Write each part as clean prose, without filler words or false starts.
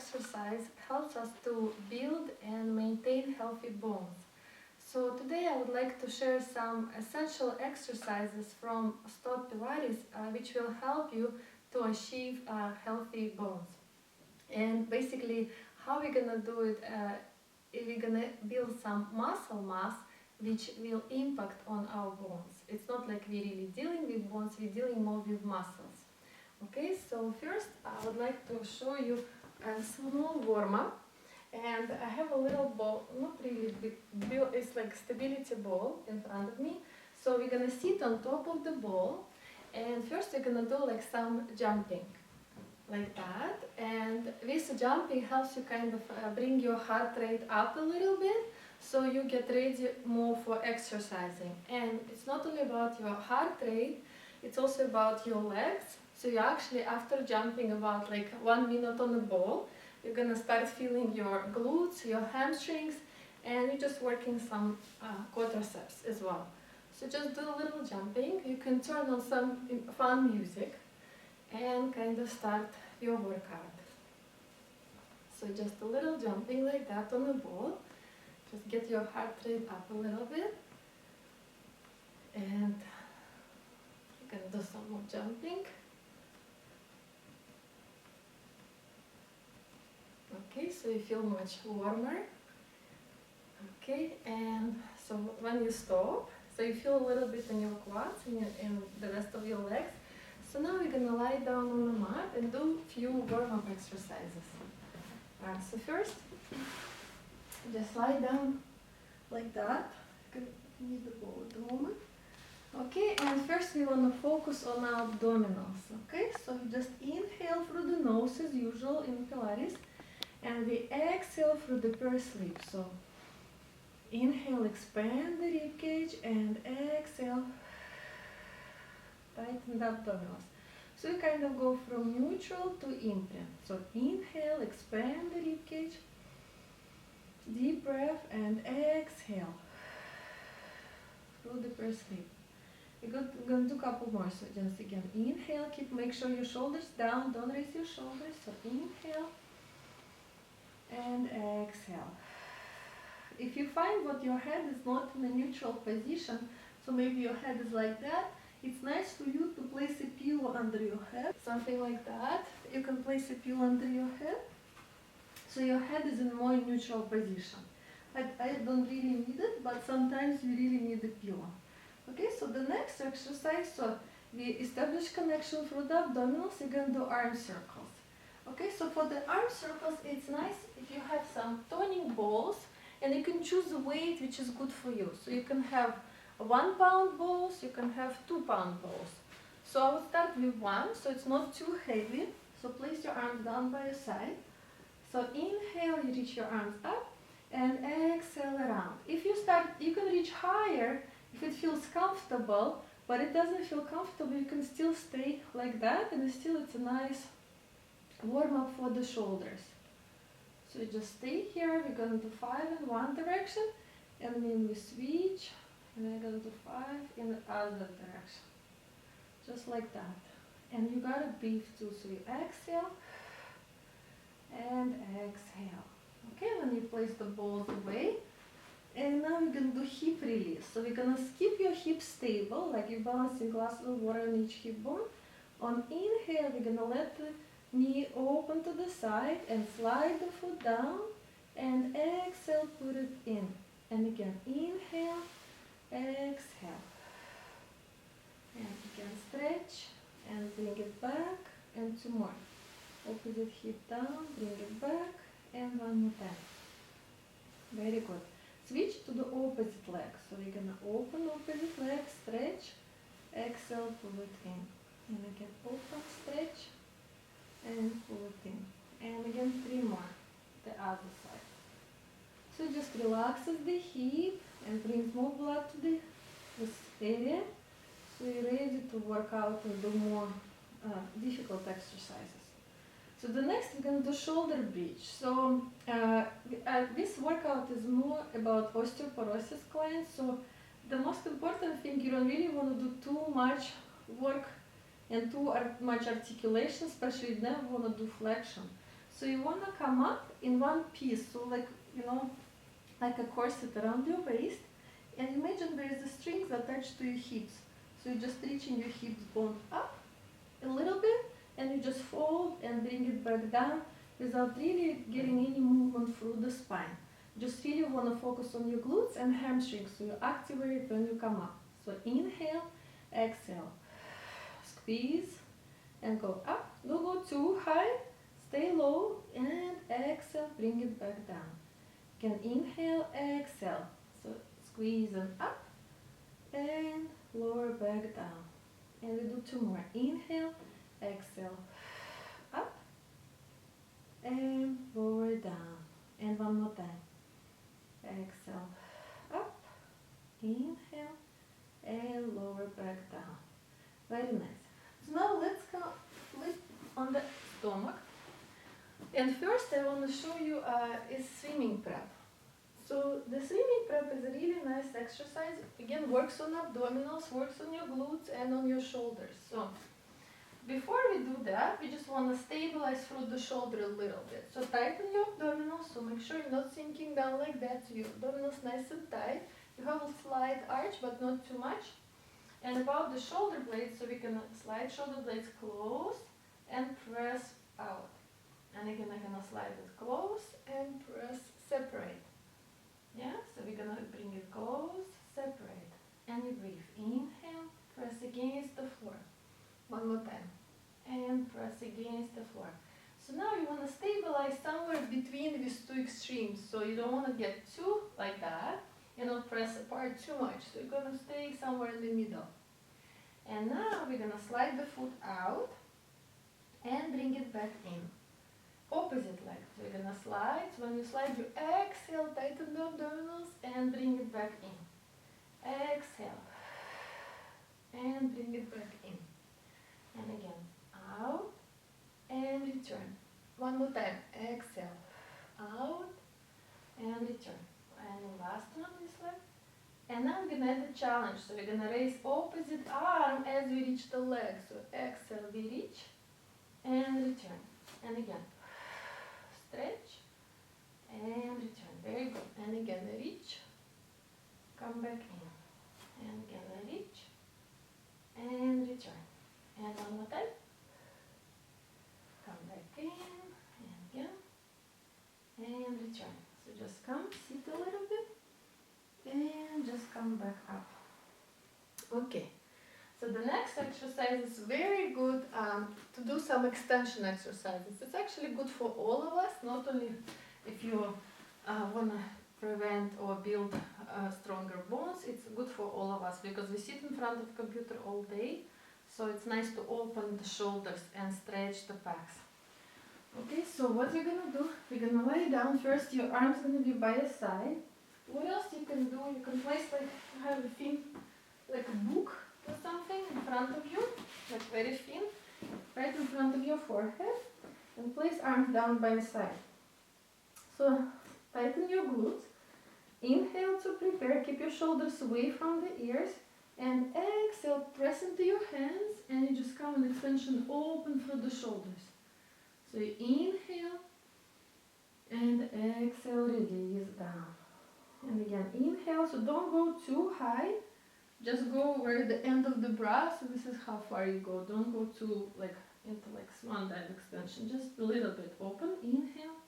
exercise helps us to build and maintain healthy bones. So today I would like to share some essential exercises from Osteoporosis Pilates which will help you to achieve healthy bones. And basically how we're gonna do it, we're gonna build some muscle mass which will impact on our bones. It's not like we're really dealing with bones, we're dealing more with muscles. Okay, so first I would like to show you a small warm-up, and I have a little ball, not really big, it's like stability ball in front of me. So we're gonna sit on top of the ball, and first we're gonna do like some jumping, like that. And this jumping helps you kind of bring your heart rate up a little bit, so you get ready more for exercising. And it's not only about your heart rate, it's also about your legs. So you actually, after jumping about like 1 minute on the ball, you're gonna start feeling your glutes, your hamstrings, and you're just working some quadriceps as well. So just do a little jumping. You can turn on some fun music and kind of start your workout. So just a little jumping like that on the ball. Just get your heart rate up a little bit. And you can do some more jumping. Okay, so you feel much warmer. Okay, and so when you stop, so you feel a little bit in your quads and the rest of your legs. So now we're gonna lie down on the mat and do a few warm-up exercises. So first, just lie down like that. You can need the ball at the moment. Okay, and first we want to focus on our abdominals. Okay, so we just inhale through the nose as usual in Pilates, and we exhale through the pursed lips. So inhale, expand the rib cage, and exhale, tighten the abdominals. So we kind of go from neutral to imprint. So inhale, expand the rib cage, deep breath, and exhale through the pursed lip. We're going to do a couple more. So just again, inhale, make sure your shoulders down, don't raise your shoulders. So inhale and exhale. If you find that your head is not in a neutral position, so maybe your head is like that, it's nice for you to place a pillow under your head, something like that. You can place a pillow under your head, so your head is in a more neutral position. I don't really need it, but sometimes you really need a pillow. Okay, so the next exercise, so we establish connection through the abdominals. You're going to do arm circles. Okay, so for the arm circles, it's nice if you have some toning balls, and you can choose a weight which is good for you. So you can have 1 pound balls, you can have 2 pound balls. So I will start with 1, so it's not too heavy. So place your arms down by your side. So inhale, you reach your arms up, and exhale around. If you start, you can reach higher if it feels comfortable, but it doesn't feel comfortable, you can still stay like that, and still it's a nice warm-up for the shoulders. So you just stay here. We're going to do 5 in one direction, and then we switch, and we're going to do 5 in the other direction. Just like that. And you gotta breathe too, so you exhale and exhale. Okay, when you place the balls away, and now we're going to do hip release. So we're going to keep your hips stable, like you're balancing glass of water on each hip bone. On inhale, we're going to let the knee open to the side and slide the foot down, and exhale, put it in. And again, inhale, exhale. And again, stretch and bring it back, and 2 more. Opposite hip down, bring it back, and 1 more time. Very good. Switch to the opposite leg. So we're going to open opposite leg, stretch, exhale, pull it in. And again, open, stretch, and pull it in. And again, 3 more, the other side. So just relaxes the hip and brings more blood to this area. So you're ready to work out and do more difficult exercises. So the next we're going to do shoulder bridge. So this workout is more about osteoporosis clients. So the most important thing, you don't really want to do too much work and too much articulation, especially you never want to do flexion. So you want to come up in one piece, so like, like a corset around your waist, and imagine there is a string attached to your hips. So you're just reaching your hips bone up a little bit, and you just fold and bring it back down without really getting any movement through the spine. Just really want to focus on your glutes and hamstrings, so you activate when you come up. So inhale, exhale, squeeze, and go up. Don't go too high, stay low, and exhale, bring it back down. You can inhale, exhale, so squeeze and up, and lower back down. And we do two more. Inhale, exhale, up, and lower down. And one more time. Exhale, up, inhale, and lower back down. Very nice. So now let's flip on the stomach. And first I want to show you is swimming prep. So the swimming prep is a really nice exercise. Again, works on abdominals, works on your glutes and on your shoulders. So before we do that, we just want to stabilize through the shoulder a little bit. So tighten your abdominals, so make sure you're not sinking down like that. So your abdominals nice and tight. You have a slight arch, but not too much. And about the shoulder blades, so we can slide shoulder blades close and press out. And again, I'm gonna slide it close and press separate. Yeah, so we're gonna bring it close, separate. And you breathe. Inhale, press against the floor. One more time. And press against the floor. So now you want to stabilize somewhere between these two extremes. So you don't want to get too like that, and not press apart too much. So you're going to stay somewhere in the middle. And now we're going to slide the foot out and bring it back in. Opposite leg. So you're going to slide. So when you slide, you exhale, tighten the abdominals and bring it back in. Exhale. And bring it back in. And again, out and return. One more time. Exhale. Out and return. And last one, this leg. And now we're going to add a challenge. So we're going to raise opposite arm as we reach the leg. So exhale, we reach and return. And again, stretch and return. Very good. And again, reach, come back in. And again, reach and return. And one more time. Come back in, and again, and return. So just come, sit a little bit, and just come back up. Okay, so the next exercise is very good to do some extension exercises. It's actually good for all of us, not only if you want to prevent or build stronger bones, it's good for all of us because we sit in front of the computer all day. So it's nice to open the shoulders and stretch the pecs. Okay, so what we're gonna do, we're gonna lie down first. Your arm's gonna be by your side. What else you can do? You can place like you have a thin, like a book or something in front of you, like very thin, right in front of your forehead, and place arms down by your side. So tighten your glutes. Inhale to prepare. Keep your shoulders away from the ears. And exhale, press into your hands, and you just come in extension open through the shoulders. So you inhale, and exhale, release down. And again, inhale, so don't go too high, just go where the end of the bra, so this is how far you go. Don't go too into swan dive extension, just a little bit open. Inhale,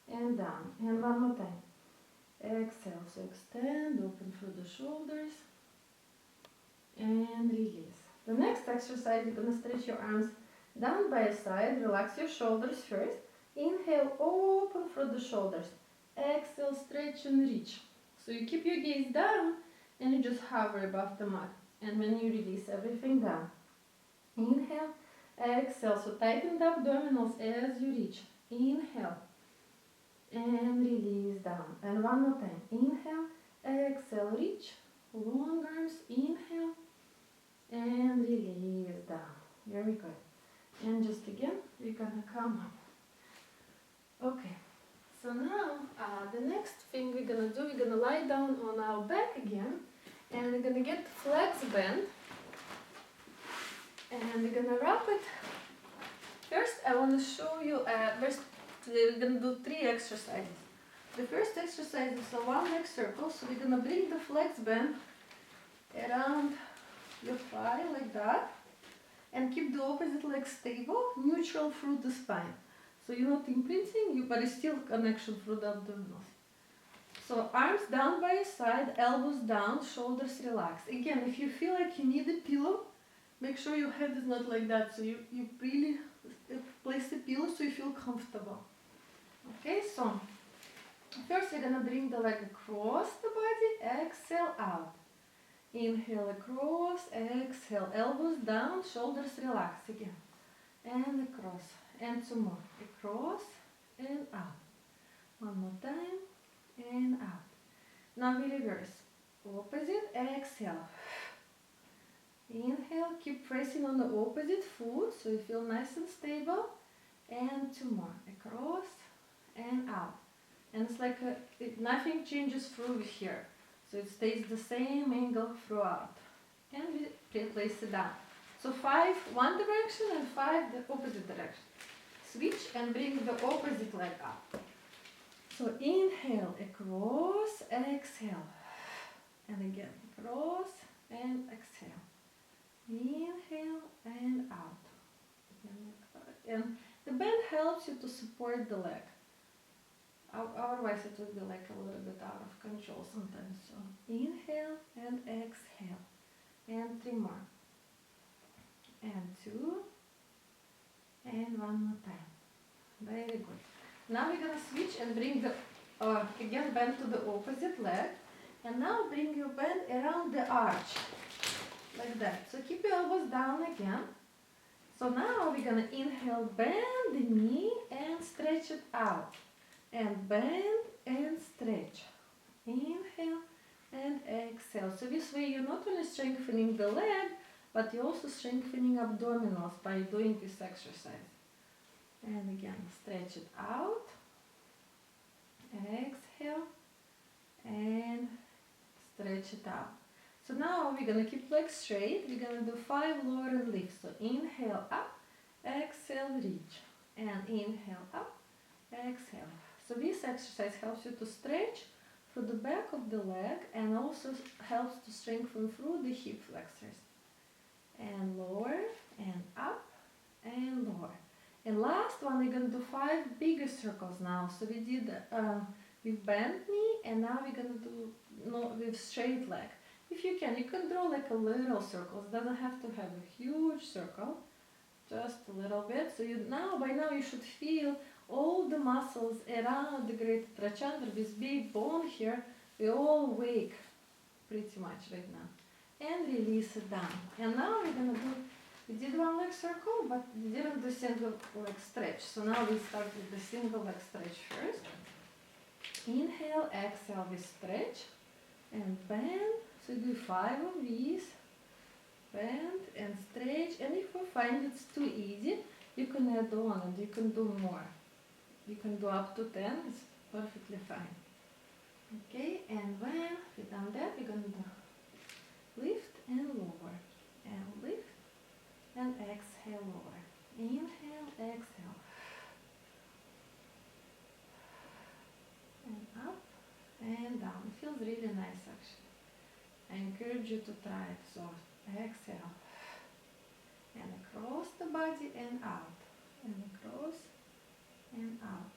and down. And one more time. Exhale, so extend, open through the shoulders. And release. The next exercise, you're going to stretch your arms down by your side. Relax your shoulders first. Inhale, open through the shoulders. Exhale, stretch and reach. So you keep your gaze down and you just hover above the mat. And when you release everything down. Inhale, exhale. So tighten the abdominals as you reach. Inhale. And release down. And one more time. Inhale, exhale, reach. Long arms. Inhale. And release down. Very good. And just again, we're gonna come up. Okay. So now, the next thing we're gonna do, we're gonna lie down on our back again, and we're gonna get flex bend, and we're gonna wrap it. First, I want to show you. we're going to do 3 exercises. The first exercise is a 1 leg circle. So we're going to bring the flex band around your thigh like that. And keep the opposite leg stable, neutral through the spine. So you're not imprinting, but it's still connection through the abdominals. So arms down by your side, elbows down, shoulders relaxed. Again, if you feel like you need a pillow, make sure your head is not like that. So you really place the pillow so you feel comfortable. Okay, so first you're gonna bring the leg across the body, exhale out. Inhale across, exhale, elbows down, shoulders relaxed again. And across, and 2 more. Across and out. 1 more time, and out. Now we reverse. Opposite, exhale. Inhale, keep pressing on the opposite foot so you feel nice and stable. And 2 more. Across and out. And it's like nothing changes through here. So it stays the same angle throughout. And we place it down. So 5 one direction and 5 the opposite direction. Switch and bring the opposite leg up. So inhale, across, exhale. And again, across and exhale. Inhale and out. And the bend helps you to support the leg. Otherwise it would be like a little bit out of control sometimes. So inhale and exhale. And 3 more. And 2. And 1 more time. Very good. Now we're going to switch and bring the, again bend to the opposite leg. And now bring your bend around the arch. Like that. So keep your elbows down again. So now we're going to inhale, bend the knee and stretch it out. And bend and stretch. Inhale and exhale. So this way you're not only strengthening the leg, but you're also strengthening abdominals by doing this exercise. And again, stretch it out. Exhale. And stretch it out. So now we're going to keep legs straight. We're going to do 5 lower and lift. So inhale up, exhale, reach. And inhale up, exhale. So this exercise helps you to stretch through the back of the leg and also helps to strengthen through the hip flexors. And lower and up and lower. And last one, we're going to do 5 bigger circles now. So we did with bent knee, and now we're going to do with straight leg. If you can draw like a little circle. It doesn't have to have a huge circle, just a little bit. So by now you should feel all the muscles around the great trochanter, this big bone here, they all wake pretty much right now. And release it down. And now we're going to do, we did 1 leg circle, but we didn't do single leg stretch. So now we start with the single leg stretch first. Inhale, exhale, we stretch and bend. So do 5 of these. Bend and stretch. And if you find it's too easy, you can add on and you can do more. You can do up to 10, it's perfectly fine. Okay, and when we've done that, we're going to do lift and lower. And lift and exhale, lower. Inhale, exhale. And up and down. It feels really nice actually. I encourage you to try it. So exhale. And across the body and out. And across and out.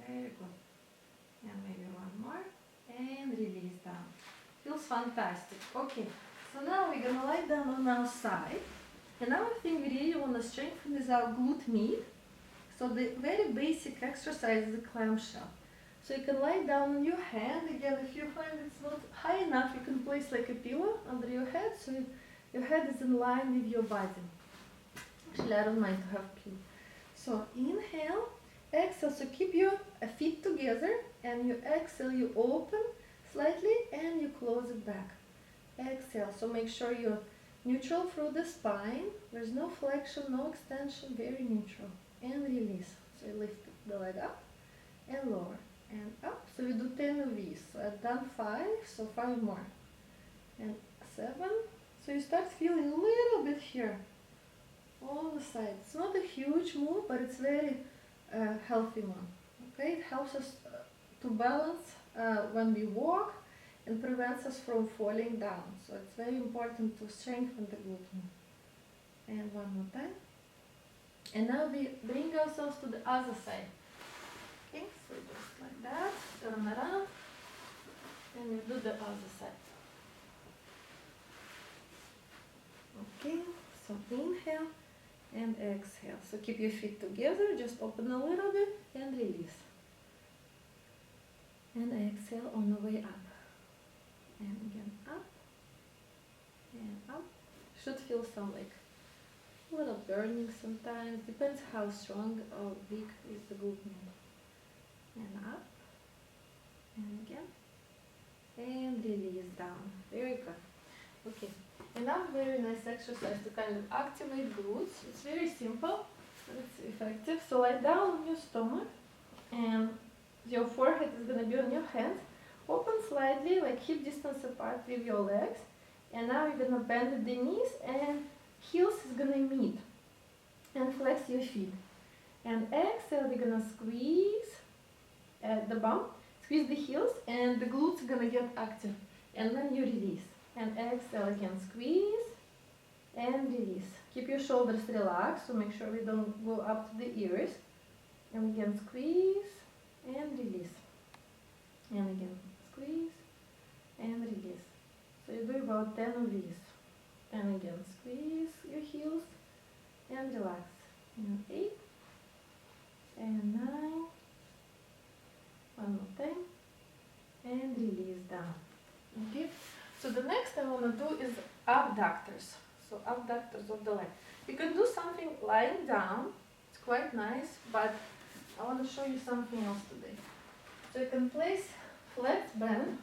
Very good. And maybe 1 more. And release down. Feels fantastic. Okay, so now we're going to lie down on our side. Another thing we really want to strengthen is our glute med. So the very basic exercise is the clamshell. So you can lie down on your hand. Again, if you find it's not high enough, you can place like a pillow under your head so your head is in line with your body. Actually, I don't mind to have pillow. So inhale, exhale. So keep your feet together and you exhale, you open slightly and you close it back. Exhale. So make sure you're neutral through the spine. There's no flexion, no extension, very neutral. And release. So you lift the leg up and lower and up. So we do 10 of these. So I've done 5, so 5 more. And 7. So you start feeling a little bit here. All the sides. It's not a huge move, but it's very a healthy one. Okay, it helps us to balance when we walk and prevents us from falling down. So it's very important to strengthen the glute. And one more time. And now we bring ourselves to the other side. Okay, so just like that, turn around, and we do the other side. Okay, so inhale and exhale. So keep your feet together, just open a little bit and release. And exhale on the way up. And again up and up. Should feel some like a little burning sometimes. Depends how strong or big is the glute med. And up and again. And release down. Very good. Okay. Another very nice exercise to kind of activate glutes. It's very simple, but it's effective. So lie down on your stomach and your forehead is going to be on your hands. Open slightly, like hip distance apart with your legs. And now you're going to bend the knees and heels is going to meet. And flex your feet. And exhale, we're going to squeeze at the bum, squeeze the heels, and the glutes are going to get active. And then you release. And exhale again, squeeze and release. Keep your shoulders relaxed, so make sure we don't go up to the ears. And again, squeeze and release. And again, squeeze and release. So you do about 10 of these. And again, squeeze your heels and relax. And 8 and 9. One more time. And release down. Okay. So the next I want to do is abductors. So abductors of the leg. You can do something lying down. It's quite nice, but I want to show you something else today. So you can place flex band.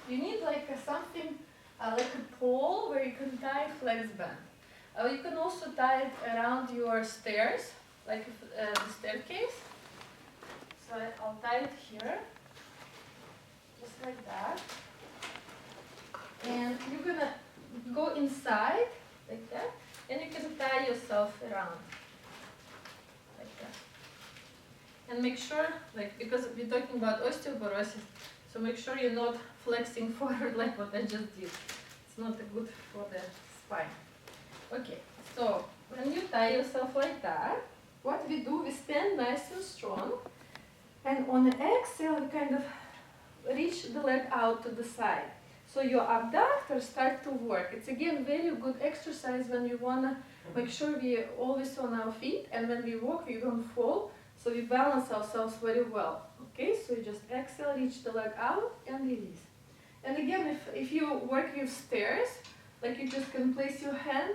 You need like something like a pole where you can tie flex band. You can also tie it around your stairs, like the staircase. So I'll tie it here, just like that. And you're gonna go inside, like that, and you can tie yourself around, like that. And make sure, like, because we're talking about osteoporosis, so make sure you're not flexing forward like what I just did. It's not good for the spine. Okay, so when you tie yourself like that, what we do, we stand nice and strong, and on the exhale, you kind of reach the leg out to the side. So your abductors start to work. It's again very good exercise when you want to make sure we're always on our feet, and when we walk we don't fall, so we balance ourselves very well. Okay, so you just exhale, reach the leg out and release. And again, if you work with stairs, like you just can place your hand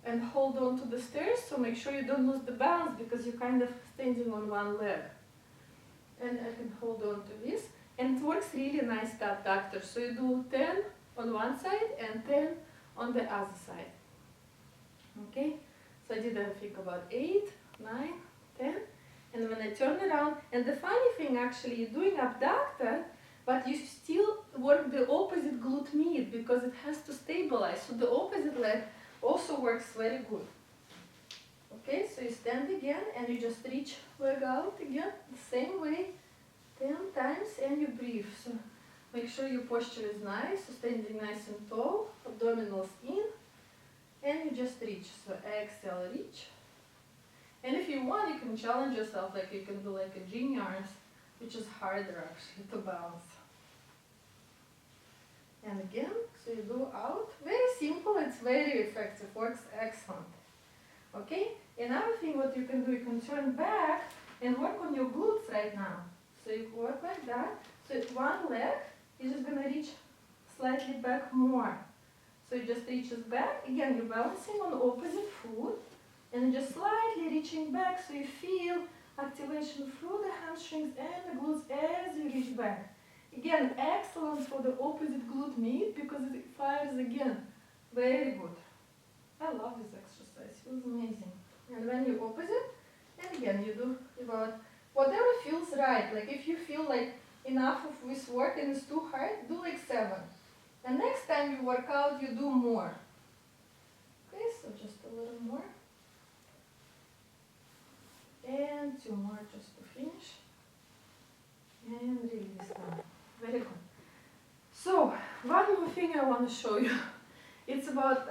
and hold on to the stairs, so make sure you don't lose the balance because you're kind of standing on one leg. And I can hold on to this. And it works really nice, the abductor. So you do 10 on one side and 10 on the other side. Okay? So I did, I think, about 8, 9, 10. And when I turn around, and the funny thing actually, you're doing abductor, but you still work the opposite glute med because it has to stabilize. So the opposite leg also works very good. Okay, so you stand again and you just reach leg out again, the same way, 10 times, and you breathe. So make sure your posture is nice, so standing nice and tall, abdominals in, and you just reach. So exhale, reach. And if you want, you can challenge yourself, like you can do like a genie arms, which is harder actually to balance. And again, so you do out. Very simple, it's very effective, works excellent. Okay? Another thing what you can do, you can turn back and work on your glutes right now. So you work like that. So one leg is just going to reach slightly back more. So you just reaches back. Again, you're balancing on the opposite foot. And just slightly reaching back so you feel activation through the hamstrings and the glutes as you reach back. Again, excellent for the opposite glute med because it fires again. Very good. I love this exercise. It feels amazing. And when you opposite, and again you do about whatever feels right. Like if you feel like enough of this work and it's too hard, do like 7. And next time you work out, you do more. Okay, so just a little more. And 2 more just to finish. And release down. Very good. So, one more thing I want to show you. It's about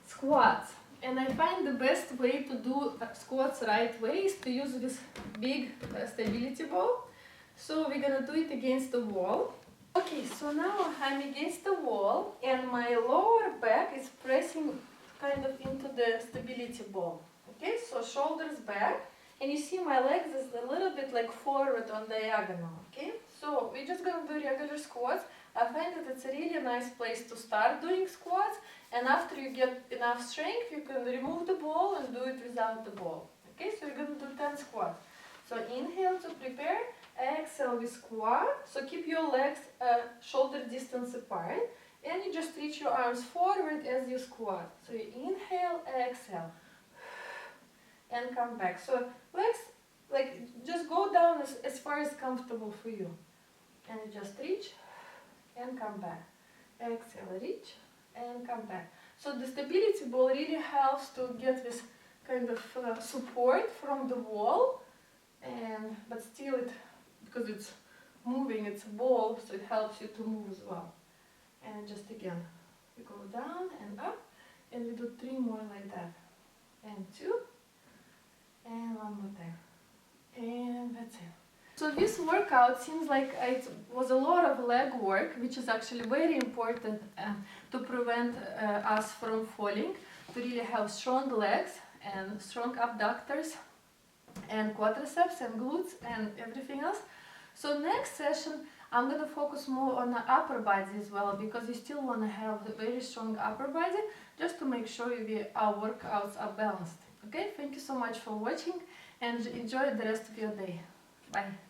squats. And I find the best way to do squats right way is to use this big stability ball. So we're gonna do it against the wall. Okay, so now I'm against the wall and my lower back is pressing kind of into the stability ball. Okay, so shoulders back, and you see my legs is a little bit like forward on diagonal. Okay, so we're just gonna do regular squats. I find that it's a really nice place to start doing squats, and after you get enough strength, you can remove the ball and do it without the ball. Okay, so you're gonna do 10 squats. So inhale to prepare, exhale with squat. So keep your legs shoulder distance apart, and you just reach your arms forward as you squat. So you inhale, exhale, and come back. So legs, like, just go down as far as comfortable for you. And you just reach and come back. Exhale, reach and come back. So the stability ball really helps to get this kind of support from the wall, but still because it's moving, it's a ball, so it helps you to move as well. And just again, you go down and up, and we do 3 more like that. And 2, and 1 more time. And that's it. So this workout seems like it was a lot of leg work, which is actually very important to prevent us from falling, to really have strong legs and strong abductors and quadriceps and glutes and everything else. So next session I'm going to focus more on the upper body as well, because you still want to have a very strong upper body, just to make sure our workouts are balanced. Okay, thank you so much for watching and enjoy the rest of your day. Bye.